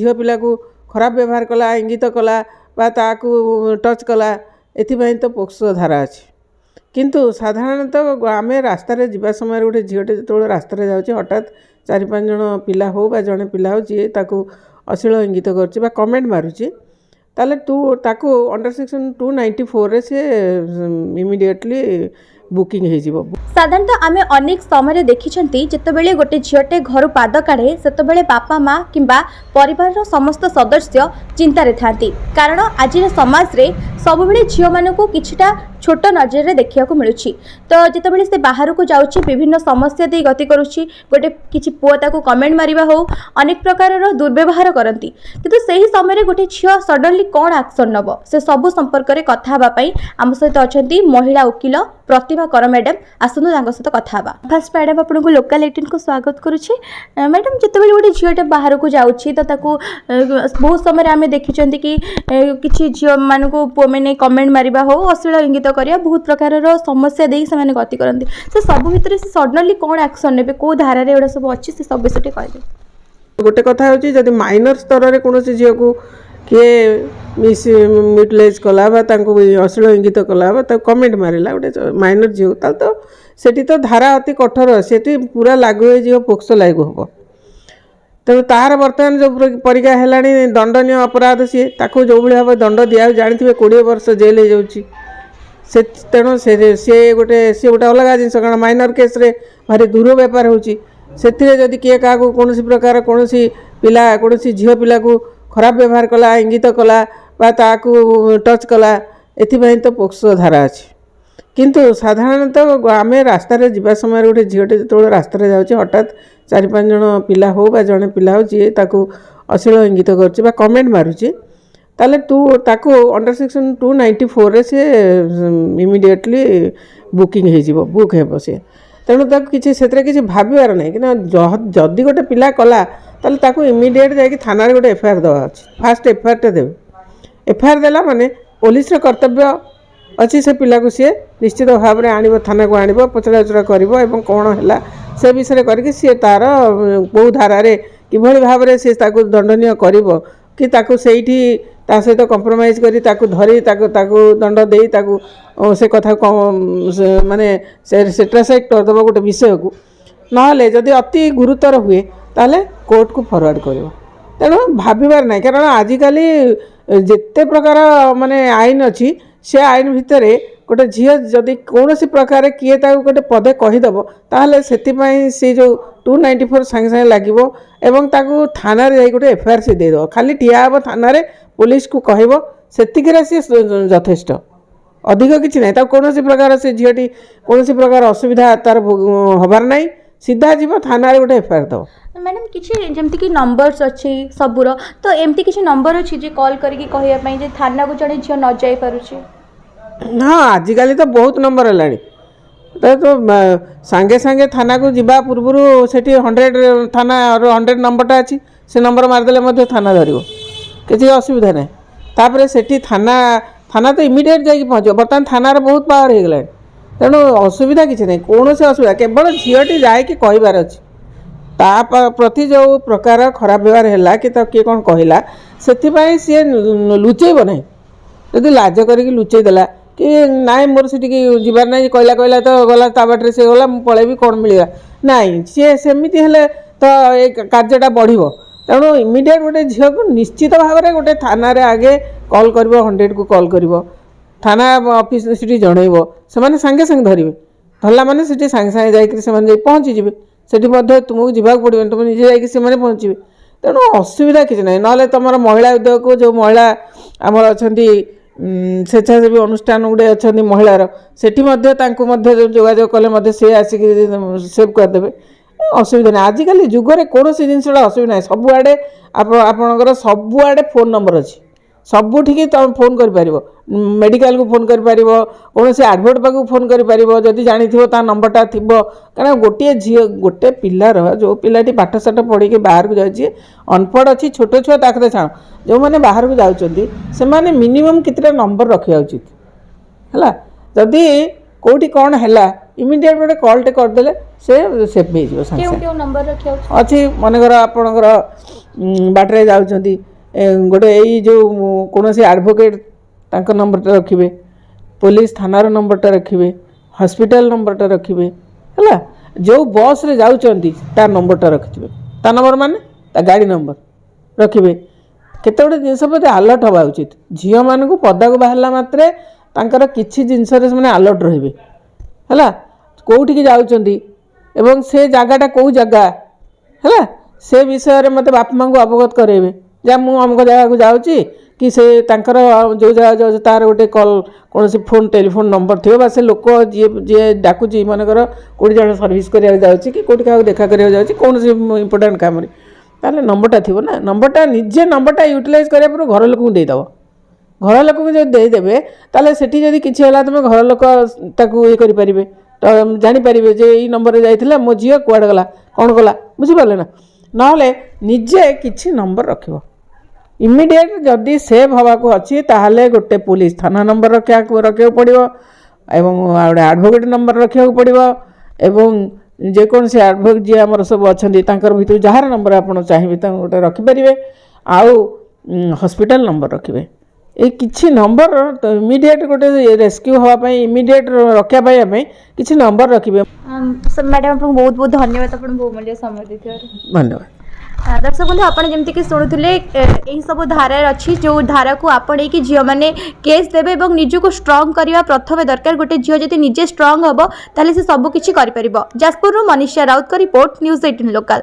झील पिला को खराब व्यवहार कला इंगित कला टच कला एथिपाई तो पोक्सो धारा अच्छी किंतु साधारणतः आम रास्त जा समय गोटे झीटे जो रास्त जाऊँचे हठात 4-5 जन पिला हो बा जड़े पिला हो जी ताकू अश्लील इंगित कर कमेंट मारुची ताले ताकू अंडर सेक्शन 294 रे से इमिडिएटली बुकिंग हो साधारणतः आम अनेक समय देखी जितेबाला गोटे झीटे घर पाद काढ़े से बापा माँ किंबा परिवार समस्त सदस्य चिंतार था कारण आज समाज रे सब झील मान किछिटा छोट नजर रे देखा मिलूँ तो जितेबाला से बाहर को जाऊँगी विभिन्न समस्या दे गति करुच्ची गोटे किसी पुआ ताको कमेंट मारिबा हो अनेक प्रकार दुर्व्यवहार करती किंतु सही समय गोटे झील सडनली कौन एक्शन नब से सबू संपर्क में कथा आम सहित अच्छा महिला वकिल प्रतिभा कर मैडम आसतु सहित कथा फास्ट मैडम आपको लोकल 18 को स्वागत करुच्ची मैडम जितेबाला गोटे झीटे बाहर को जाऊँगी तो बहुत समय आम देखी कि किसी झील मान पुआ मैंने कमेंट मारिबा हो अश्लील इंगित करिया बहुत प्रकार समस्या दे से गति करती से सब भितर से सडनली कौन एक्शन ने कौ धारा एगुड़ा सब अच्छी से सब विषय कहे गोटे कथा होची जदि माइनर स्तर में कौन झील को किए मिसयूटिलाइज कला अश्लील इंगित कला कमेंट मारिला गोटे माइनर झील तो सेठी तो धारा अति कठोर से पूरा लागू हो पोक्सो लागू हम तेणु तार बर्तमान जो परीक्षा है दंडनीय अपराध सी ताको जो भाव दंड दिया जानते 20 वर्ष जेल हो जाऊँगी से तेणु सी गोटे अलग जिन कारण माइनर केस रे भारी दूर बेपार होती किए क्या कौन प्रकार कौन पिला कौन झील पिला को खराब व्यवहार कला इंगित कला टच कला एथिपाई तो पोक्सो धारा अच्छी किंतु साधारणतः आम रास्त जा समय गोटे झीटे जो रास्त जाऊँचे हठात 4-5 जन पिला हो बा जड़े पिला हो जी ताकू अश्लील इंगित कर कमेंट मारुची ताले ताकू अंडर सेक्शन 294 रे से इमिडिएटली बुकिंग हो बुक हे से तेणु किसी से भाबार ना कि जदि गोटे पिला कला ताले ताकू इमिडिएट जाकि थाना रे गोटे एफआईआर देवा अच्छी फास्ट एफआईआर टे देवे एफआईआर देला माने पुलिस कर्तव्य अच्छी से पिला को सी निश्चित भाव में आण थाना को आण पचराउचरा कर कौन है से विषय करके सी तार कौ धारा कि भाव में सी दंडनीय कर कि सहित कंप्रोमाइज करी धरी दंड दे से कथा माने सेट्रासाइड करदेव गोटे विषय को ना जदि अति गुरुतर हुए ताले कोर्ट को फॉरवर्ड कर तेणु भाबार ना कारण आजिकल जिते प्रकार माने आईन अच्छी से आईन भितर गोटे झील जदि कौन प्रकार किए गोटे पदे कहीदेव ताहले से जो 294 सांगे सांगे लगे एवं ताकू थाना रे गोटे एफआईआर से देदेव खाली ठिया हे थाना रे पुलिस को कहब से सी यथेष्ट अधिक किसी ना कौन प्रकार से झीटी कौन प्रकार असुविधा तार हबार ना सीधा जीव थाना रे गोटे एफआईआर दब मैडम किसी जमती नंबर्स अच्छी सबूर तो एमती किसी नंबर अच्छी जे कॉल करके कहवाई जे थाना को जड़े झील न जाई पारुछि हाँ आजिकल तो बहुत नंबर है तो सांगे सांगे थाना को जीवा पूर्व से 100 थाना 100 नंबरटा अच्छी से नंबर मारदेले थाना धर किसी असुविधा ना तापर से थाना तो इमिडिएट जाकि पहुँच बर्तमान थाना बहुत पावर हो गला तेणु असुविधा किसी ना कौन से असुविधा केवल झीलटी जाए कि कहबार अच्छी प्रति जो प्रकार खराब व्यवहार है कि किए कौन कहला से सी लुचेब ना जदि लाज करके लुचेदेला कि नाई मोर से जीवार ना कहला तो गला बाटे से गला पलैबी कौन मिलगा नाई सी सेमती हेले तो ये कार्यटा बढ़ तेणु इमिडिएट गोटे झील को निश्चित भाव में गोटे थाना रे आगे कॉल कर 100 को कॉल कर थाना ऑफिस से जनइब से सांगे सांगे धरवे धरला मैंने से सांगे सांगे जा पहुँचीजे से तुमको जावाक पड़े तुम निजे जा पहुँचे तेणु असुविधा किसी ना ना तुम महिला उद्योग को जो महिला आमर अच्छा स्वेच्छासेवी अनुष्ठान गुड़े अच्छा महिलार से जोगाजोग कले सी आसिक सेव करदे असुविधा ना आजिकल जुगरे कौन जिनसा असुविधा ना सबुआड़े आपणकर सबुआड़े फोन नंबर अच्छी सबुठी तुम फोन कर मेडिकल को फोन कर कौन से एडभोट पाक फोन कर जदि जानी ता नंबरटा थी कारण गोटे झील गोटे पिलार जो पिलाटी पाठशाठ पढ़ी बाहर को जाए अनपढ़ अच्छी छोट छुआ ताकते छाण जो मैंने बाहर को जाऊँच से मिनिमम कितना नंबर रखा उचित है जदि कौटी कौन है इमिडिएट गोटे कॉलटे करदे से सेफ हो अच्छी मनकर आपणकर ବାଟରେ ଯାଉଛନ୍ତି ଗୋଟେ ଏଇ ଯେଉଁ କୌଣସି ଆଡ଼ଭୋକେଟ୍ ତାଙ୍କ ନମ୍ବରଟା ରଖିବେ, ପୋଲିସ ଥାନାର ନମ୍ବରଟା ରଖିବେ, ହସ୍ପିଟାଲ ନମ୍ବରଟା ରଖିବେ ହେଲା। ଯେଉଁ ବସ୍ରେ ଯାଉଛନ୍ତି ତା ନମ୍ବରଟା ରଖିଥିବେ, ତା ନମ୍ବର ମାନେ ତା ଗାଡ଼ି ନମ୍ବର ରଖିବେ। କେତେ ଗୁଡ଼ିଏ ଜିନିଷ ପ୍ରତି ଆଲର୍ଟ ହେବା ଉଚିତ। ଝିଅମାନଙ୍କୁ ପଦାକୁ ବାହାରିଲା ମାତ୍ରେ ତାଙ୍କର କିଛି ଜିନିଷରେ ସେମାନେ ଆଲର୍ଟ ରହିବେ ହେଲା। କେଉଁଠିକି ଯାଉଛନ୍ତି ଏବଂ ସେ ଜାଗାଟା କେଉଁ ଜାଗା ହେଲା, ସେ ବିଷୟରେ ମୋତେ ବାପା ମାଆଙ୍କୁ ଅବଗତ କରାଇବେ। ଯା ମୁଁ ଅମୁକ ଜାଗାକୁ ଯାଉଛି କି ସେ ତାଙ୍କର ଯେଉଁ ଜାଗା ଯାଉଛି ତାର ଗୋଟେ କଲ୍ କୌଣସି ଫୋନ୍ ଟେଲିଫୋନ୍ ନମ୍ବର ଥିବ ବା ସେ ଲୋକ ଯିଏ ଯିଏ ଡାକୁଛି ମନେକର କେଉଁଠି ଜଣେ ସର୍ଭିସ୍ କରିବାକୁ ଯାଉଛି କି କେଉଁଠି କାହାକୁ ଦେଖା କରିବାକୁ ଯାଉଛି କୌଣସି ଇମ୍ପୋର୍ଟାଣ୍ଟ କାମରେ, ତାହେଲେ ନମ୍ବରଟା ଥିବ ନା। ନମ୍ବରଟା ନିଜେ ନମ୍ବରଟା ୟୁଟିଲାଇଜ୍ କରିବା ପରେ ଘର ଲୋକଙ୍କୁ ଦେଇଦେବ। ଘର ଲୋକଙ୍କୁ ଯଦି ଦେଇଦେବେ ତାହେଲେ ସେଠି ଯଦି କିଛି ହେଲା ତୁମେ ଘର ଲୋକ ତାକୁ ଇଏ କରିପାରିବେ, ତ ଜାଣିପାରିବେ ଯେ ଏଇ ନମ୍ବରରେ ଯାଇଥିଲା ମୋ ଝିଅ କୁଆଡ଼େ ଗଲା କ'ଣ କଲା, ବୁଝିପାରିଲେ ନା। ନହେଲେ ନିଜେ କିଛି ନମ୍ବର ରଖିବ। ଇମିଡ଼ିଏଟ୍ ଯଦି ସେଭ୍ ହେବାକୁ ଅଛି ତାହେଲେ ଗୋଟେ ପୋଲିସ ଥାନା ନମ୍ବର ରଖିବାକୁ ପଡ଼ିବ ଏବଂ ଗୋଟେ ଆଡ଼ଭୋକେଟ୍ ନମ୍ବର ରଖିବାକୁ ପଡ଼ିବ ଏବଂ ଯେକୌଣସି ଆଡ଼ଭୋକେଟ୍ ଯିଏ ଆମର ସବୁ ଅଛନ୍ତି ତାଙ୍କର ଭିତରୁ ଯାହାର ନମ୍ବର ଆପଣ ଚାହିଁବେ ତାଙ୍କୁ ଗୋଟେ ରଖିପାରିବେ। ଆଉ ହସ୍ପିଟାଲ ନମ୍ବର ରଖିବେ। ଏଇ କିଛି ନମ୍ବର ଇମିଡ଼ିଏଟ୍ ଗୋଟେ ରେସ୍କ୍ୟୁ ହେବା ପାଇଁ ଇମିଡ଼ିଏଟ୍ ରଖିବା ପାଇଁ କିଛି ନମ୍ବର ରଖିବେ। ମ୍ୟାଡ଼ାମ୍ ଆପଣଙ୍କୁ ବହୁତ ବହୁତ ଧନ୍ୟବାଦ, ଆପଣ ବହୁମୂଲ୍ୟ ସମୟ ଦେଇଥିବାରୁ ଧନ୍ୟବାଦ। दर्शक बंधु आप जमीक शुणुले यही सब धारा अच्छी जो धारा को आपणेकी झील मैंने केस देवे और निजक स्ट्रंग करने प्रथम दरकार। गोटे झील जब निजे स्ट्रंग हम ताले से सबकिछि करि परिबो। जाजपुर मनीषा राउत का रिपोर्ट, न्यूज़ 18 लोकल।